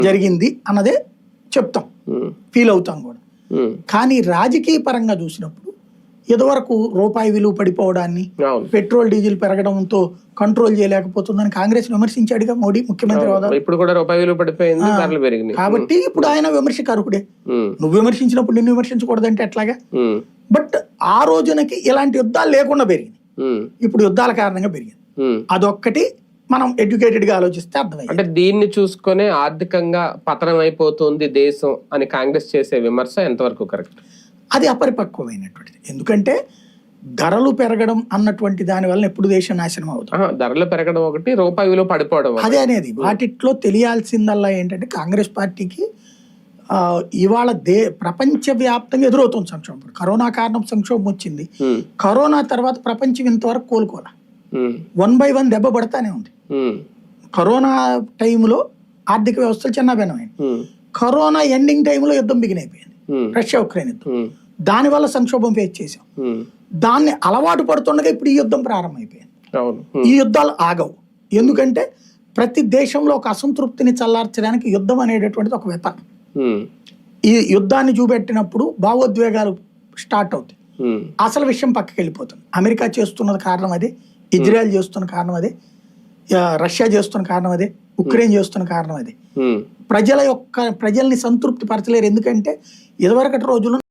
జరిగింది అన్నదే చెప్తాం, ఫీల్ అవుతాం కూడా. కానీ రాజకీయ పరంగా చూసినప్పుడు ఇదివరకు రూపాయి విలువ పడిపోవడాన్ని, పెట్రోల్ డీజిల్ పెరగడంతో కంట్రోల్ చేయలేకపోతుందని కాంగ్రెస్ విమర్శించాడుగా మోడీ ముఖ్యమంత్రి హోదా. ఇప్పుడు కూడా రూపాయి విలువ పడిపోయింది కాబట్టి ఇప్పుడు ఆయన విమర్శకారుడే. నువ్వు విమర్శించినప్పుడు నిన్ను విమర్శించకూడదంటే ఎట్లాగా? బట్ ఆ రోజునకి ఇలాంటి యుద్ధాలు లేకుండా పెరిగింది, ఇప్పుడు యుద్ధాల కారణంగా పెరిగింది. అదొక్కటి మనం ఎడ్యుకేటెడ్ గా ఆలోచిస్తే అర్థమైంది. అంటే దీన్ని చూసుకునే ఆర్థికంగా పతనం అయిపోతుంది దేశం అని కాంగ్రెస్ చేసే విమర్శ ఎంతవరకు కరెక్ట్? అది అపరిపక్వమైనటువంటిది. ఎందుకంటే ధరలు పెరగడం అన్నటువంటి దాని వల్ల ఎప్పుడు దేశం నాశనం అవుతుంది. ధరలు పెరగడం ఒకటి, రూపాయి విలువ పడిపోవడం అదే అనేది. వాటిట్లో తెలియాల్సిందల్లా ఏంటంటే కాంగ్రెస్ పార్టీకి ఇవాళ ప్రపంచవ్యాప్తంగా ఎదురవుతుంది సంక్షోభం. కరోనా కారణం సంక్షోభం వచ్చింది. కరోనా తర్వాత ప్రపంచం ఇంతవరకు కోలుకోలే, 1 by 1 దెబ్బ పడతానే ఉంది. కరోనా టైంలో ఆర్థిక వ్యవస్థలు చిన్నభిన్నమైంది. కరోనా ఎండింగ్ టైంలో యుద్ధం బిగిన్ అయిపోయింది, రష్యా ఉక్రెయిన్ యుద్ధం. దానివల్ల సంక్షోభం ఫేస్ చేసాం. దాన్ని అలవాటు పడుతుండగా ఇప్పుడు ఈ యుద్ధం ప్రారంభమైపోయింది. ఈ యుద్ధాలు ఆగవు. ఎందుకంటే ప్రతి దేశంలో ఒక అసంతృప్తిని చల్లార్చడానికి యుద్ధం అనేటటువంటిది ఒక విధానం. ఈ యుద్ధాన్ని చూపెట్టినప్పుడు భావోద్వేగాలు స్టార్ట్ అవుతాయి. అసలు విషయం పక్కకి వెళ్ళిపోతుంది. అమెరికా చేస్తున్నది కారణం అదే, ఇజ్రాయెల్ చేస్తున్న కారణం అదే, రష్యా చేస్తున్న కారణం అదే, ఉక్రెయిన్ చేస్తున్న కారణం అదే. ప్రజల్ని సంతృప్తి పరచలేరు. ఎందుకంటే ఇదివరకటి రోజుల్లో